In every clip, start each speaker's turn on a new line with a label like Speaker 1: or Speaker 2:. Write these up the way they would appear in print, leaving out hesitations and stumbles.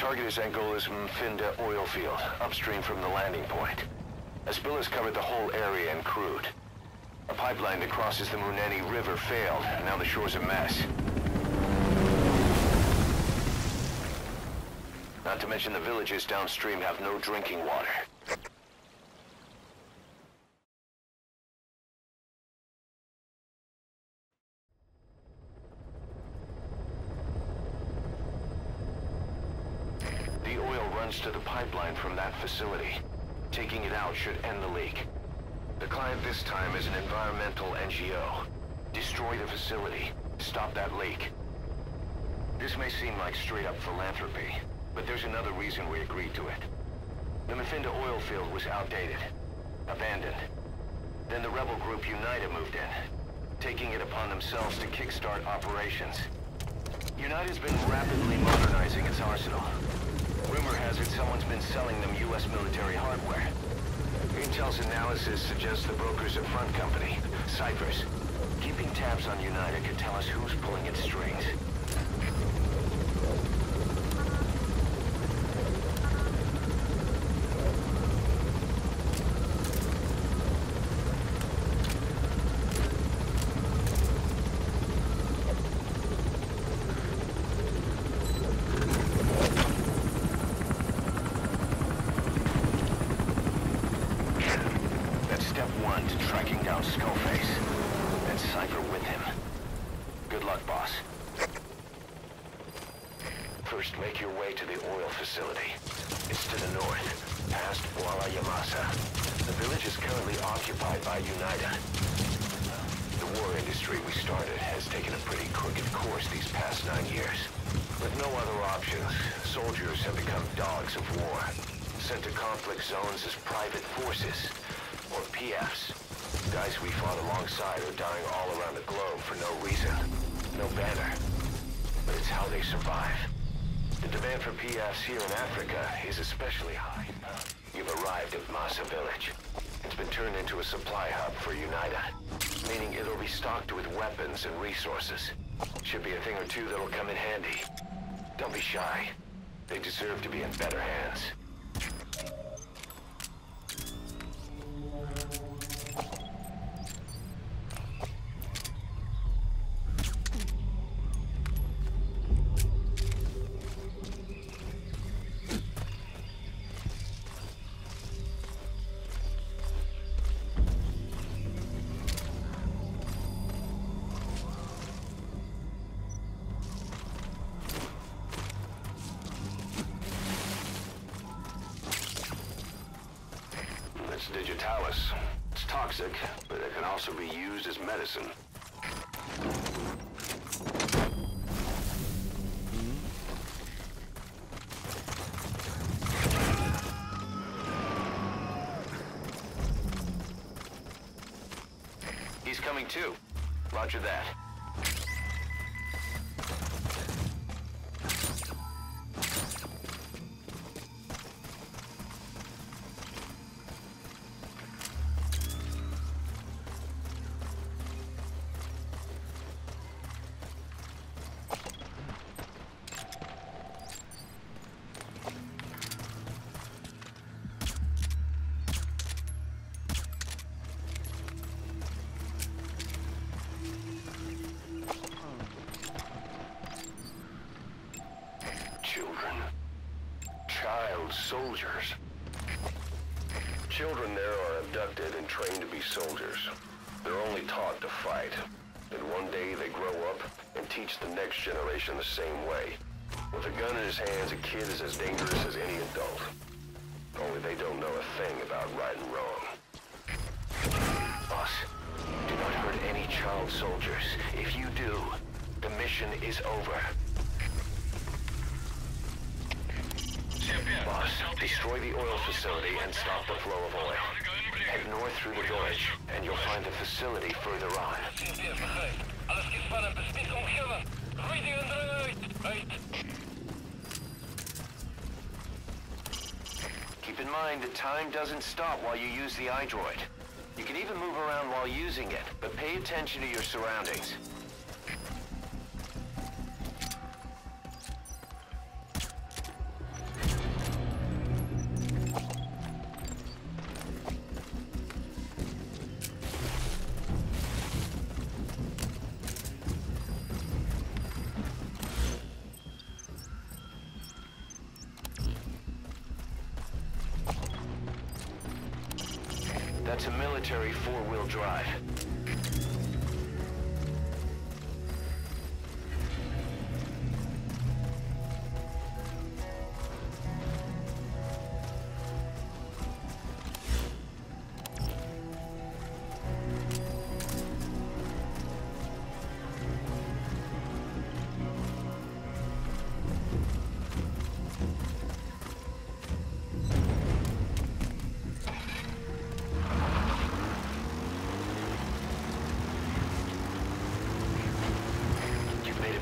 Speaker 1: target is Angola's Mfinda oil field, upstream from the landing point. A spill has covered the whole area and crude. A pipeline that crosses the Muneni River failed, and now the shore's a mess. Not to mention the villages downstream have no drinking water. The oil runs to the pipeline from that facility. Taking it out should end the leak. The client this time is an environmental NGO. Destroy the facility. Stop that leak. This may seem like straight-up philanthropy, but there's another reason we agreed to it. The Mfinda oil field was outdated, abandoned. Then the rebel group UNITA moved in, taking it upon themselves to kickstart operations. UNITA's been rapidly modernizing its arsenal. Rumor has it someone's been selling them U.S. military hardware. Intel's analysis suggests the broker's a front company, Cyphers. Keeping tabs on UNITA could tell us who's pulling its strings. Step one to tracking down Skullface, and Cypher with him. Good luck, boss. First, make your way to the oil facility. It's to the north, past Wala Yamasa. The village is currently occupied by UNITA. The war industry we started has taken a pretty crooked course these past 9 years. With no other options, soldiers have become dogs of war, sent to conflict zones as private forces. Or PFs. Guys we fought alongside are dying all around the globe for no reason. No banner. But it's how they survive. The demand for PFs here in Africa is especially high. You've arrived at Masa Village. It's been turned into a supply hub for UNITA, meaning it'll be stocked with weapons and resources. Should be a thing or two that'll come in handy. Don't be shy. They deserve to be in better hands. It's digitalis. It's toxic, but it can also be used as medicine. He's coming too. Roger that. Child soldiers. Children there are abducted and trained to be soldiers. They're only taught to fight. And one day they grow up and teach the next generation the same way. With a gun in his hands, a kid is as dangerous as any adult. Only they don't know a thing about right and wrong. Boss, do not hurt any child soldiers. If you do, the mission is over. Boss, destroy the oil facility and stop the flow of oil. Head north through the village, and you'll find the facility further on. Keep in mind that time doesn't stop while you use the iDroid. You can even move around while using it, but pay attention to your surroundings. That's a military four-wheel drive.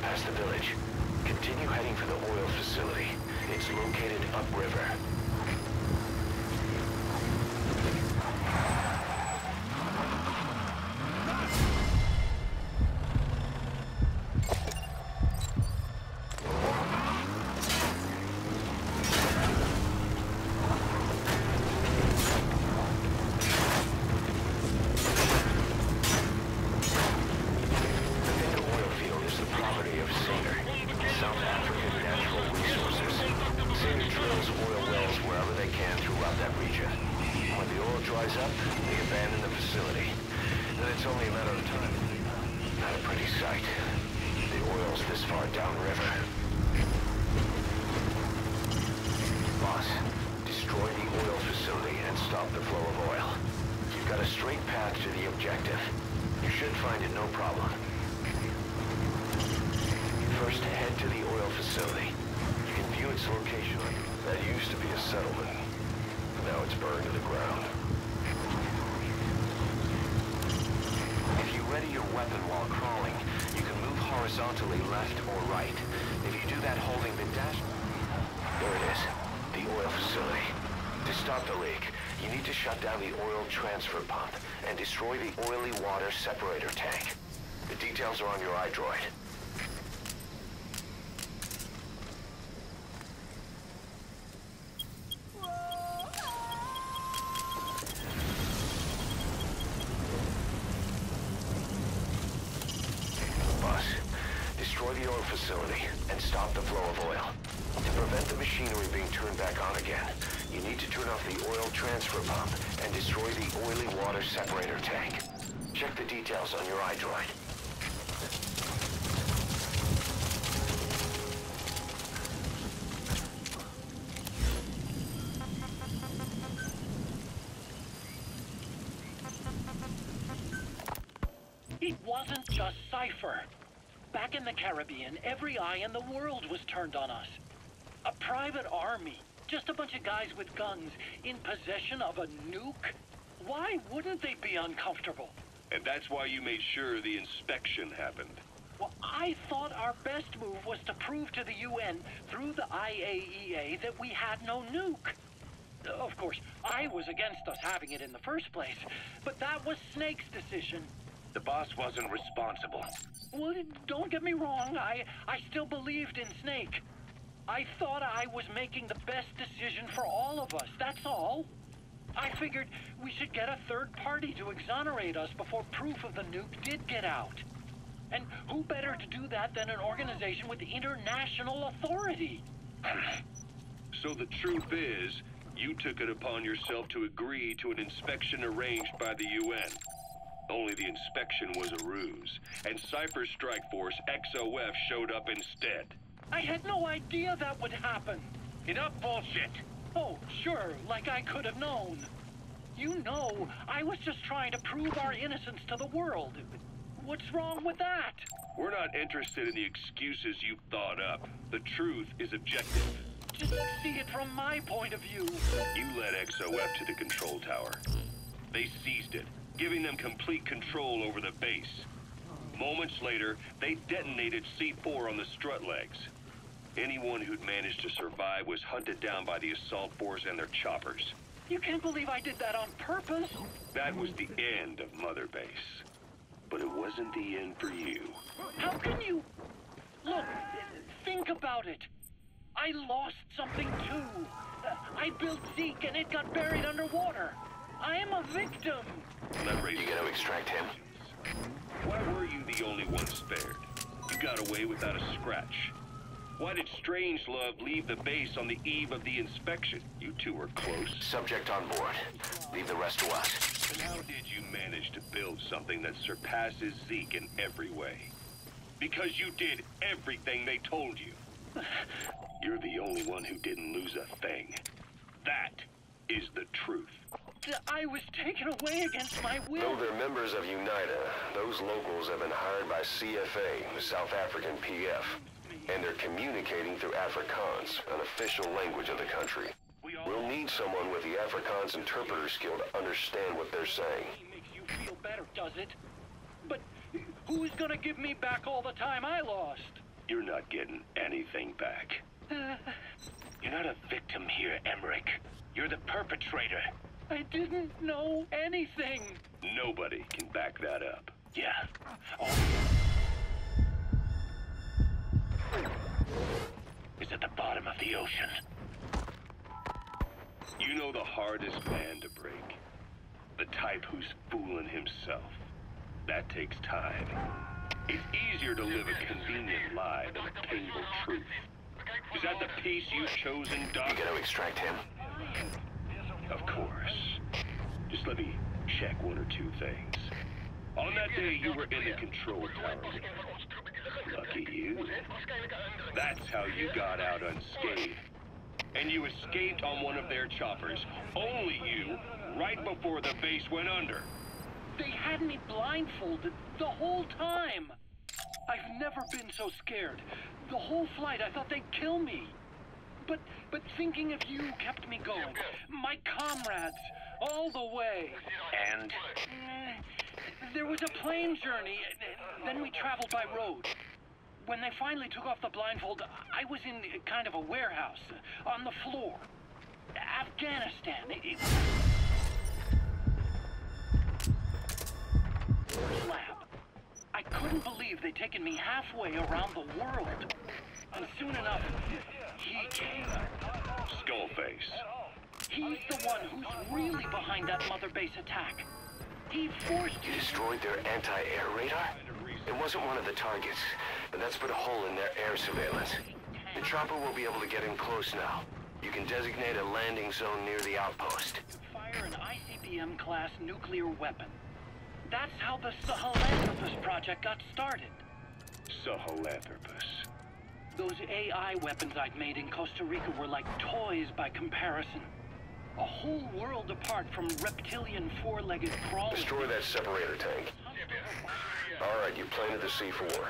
Speaker 1: Past the village. Continue heading for the oil facility. It's located upriver. Dries up, they abandon the facility. Then it's only a matter of time. Not a pretty sight. The oil's this far downriver. Boss, destroy the oil facility and stop the flow of oil. You've got a straight path to the objective. You should find it no problem. First, head to the oil facility. You can view its location. That used to be a settlement. Now it's burned to the ground. Ready your weapon while crawling. You can move horizontally left or right. If you do that holding the dash... There it is. The oil facility. To stop the leak, you need to shut down the oil transfer pump and destroy the oily water separator tank. The details are on your iDroid. Destroy the oil facility and stop the flow of oil. To prevent the machinery being turned back on again, you need to turn off the oil transfer pump and destroy the oily water separator tank. Check the details on your iDroid.
Speaker 2: It wasn't just Cypher. Back in the Caribbean, every eye in the world was turned on us. A private army, just a bunch of guys with guns, in possession of a nuke? Why wouldn't they be uncomfortable?
Speaker 3: And that's why you made sure the inspection happened.
Speaker 2: Well, I thought our best move was to prove to the UN through the IAEA that we had no nuke. Of course, I was against us having it in the first place, but that was Snake's decision.
Speaker 3: The boss wasn't responsible.
Speaker 2: Well, don't get me wrong, I still believed in Snake. I thought I was making the best decision for all of us, that's all. I figured we should get a third party to exonerate us before proof of the nuke did get out. And who better to do that than an organization with international authority?
Speaker 3: So the truth is, you took it upon yourself to agree to an inspection arranged by the UN. Only the inspection was a ruse, and Cypher's strike force, XOF, showed up instead.
Speaker 2: I had no idea that would happen.
Speaker 3: Enough bullshit!
Speaker 2: Oh, sure, like I could have known. You know, I was just trying to prove our innocence to the world. What's wrong with that?
Speaker 3: We're not interested in the excuses you've thought up. The truth is objective.
Speaker 2: Just see it from my point of view.
Speaker 3: You led XOF to the control tower. They seized it, giving them complete control over the base. Moments later, they detonated C4 on the strut legs. Anyone who'd managed to survive was hunted down by the assault force and their choppers.
Speaker 2: You can't believe I did that on purpose?
Speaker 3: That was the end of Mother Base. But it wasn't the end for you.
Speaker 2: How can you... Look, think about it. I lost something too. I built Zeke and it got buried underwater. I am a victim.
Speaker 3: That raises...
Speaker 1: You gonna extract him?
Speaker 3: Why were you the only one spared? You got away without a scratch. Why did Strangelove leave the base on the eve of the inspection? You two were close.
Speaker 1: Subject on board. Leave the rest to us.
Speaker 3: How did you manage to build something that surpasses Zeke in every way? Because you did everything they told you. You're the only one who didn't lose a thing. That is the truth.
Speaker 2: I was taken away against my will.
Speaker 1: Though they're members of UNITA, those locals have been hired by CFA, the South African PF, and they're communicating through Afrikaans, an official language of the country. We'll need someone with the Afrikaans interpreter skill to understand what they're saying.
Speaker 2: Makes you feel better, does it? But who's gonna give me back all the time I lost?
Speaker 3: You're not getting anything back. You're not a victim here, Emmerich. You're the perpetrator.
Speaker 2: I didn't know anything.
Speaker 3: Nobody can back that up.
Speaker 2: Yeah.
Speaker 3: Is at the bottom of the ocean. You know the hardest man to break. The type who's fooling himself. That takes time. It's easier to live a convenient lie than a painful truth. Is that the piece you've chosen, Doc?
Speaker 1: You gotta extract him.
Speaker 3: Of course. Just let me check one or two things. On that day you were in the control tower. Lucky you. That's how you got out unscathed. And you escaped on one of their choppers. Only you, right before the base went under.
Speaker 2: They had me blindfolded the whole time. I've never been so scared. The whole flight, I thought they'd kill me. But thinking of you kept me going. My comrades, all the way.
Speaker 3: And?
Speaker 2: There was a plane journey, then we traveled by road. When they finally took off the blindfold, I was in kind of a warehouse, on the floor. Afghanistan. Lab. I couldn't believe they'd taken me halfway around the world. And soon enough, he came.
Speaker 3: Skullface.
Speaker 2: He's the one who's really behind that Mother Base attack. He forced
Speaker 1: You destroyed their anti-air radar? It wasn't one of the targets, but that's put a hole in their air surveillance. The chopper will be able to get in close now. You can designate a landing zone near the outpost.
Speaker 2: Fire an ICBM-class nuclear weapon. That's how the Sahelanthropus project got started.
Speaker 3: Sahelanthropus.
Speaker 2: Those AI weapons I'd made in Costa Rica were like toys by comparison. A whole world apart from reptilian four-legged crawlers.
Speaker 1: Destroy that separator tank. All right, you planted the C4.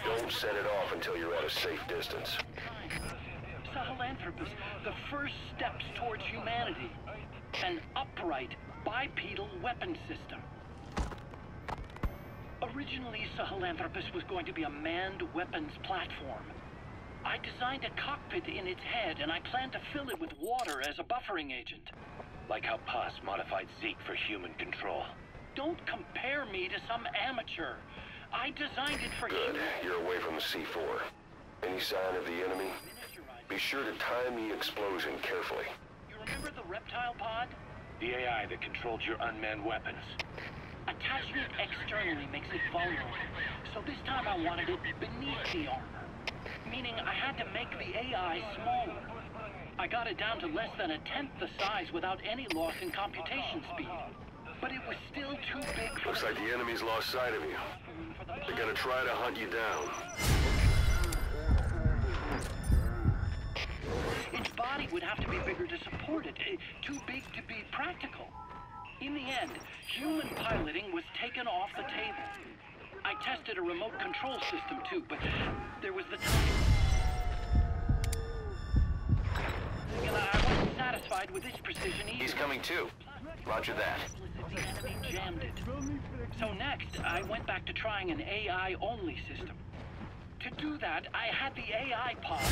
Speaker 1: Don't set it off until you're at a safe distance.
Speaker 2: Sahelanthropus, the first steps towards humanity. An upright, bipedal weapon system. Originally, Sahelanthropus was going to be a manned weapons platform. I designed a cockpit in its head, and I planned to fill it with water as a buffering agent.
Speaker 3: Like how Paz modified Zeke for human control.
Speaker 2: Don't compare me to some amateur. I designed it for
Speaker 1: Good. You're away from the C4. Any sign of the enemy? Be sure to time the explosion carefully.
Speaker 2: You remember the reptile pod?
Speaker 3: The AI that controlled your unmanned weapons.
Speaker 2: Attaching it externally makes it vulnerable. So this time I wanted it beneath the armor. Meaning I had to make the AI smaller. I got it down to less than a tenth the size without any loss in computation speed. But it was still too big for...
Speaker 1: Looks like the enemy's lost sight of you. They're gonna try to hunt you down.
Speaker 2: Its body would have to be bigger to support it. Too big to be practical. In the end, human piloting was taken off the table. I tested a remote control system too, but there was the time. And I wasn't satisfied with its precision either.
Speaker 1: He's coming too. Roger that.
Speaker 2: The enemy jammed it. So next, I went back to trying an AI-only system. To do that, I had the AI pod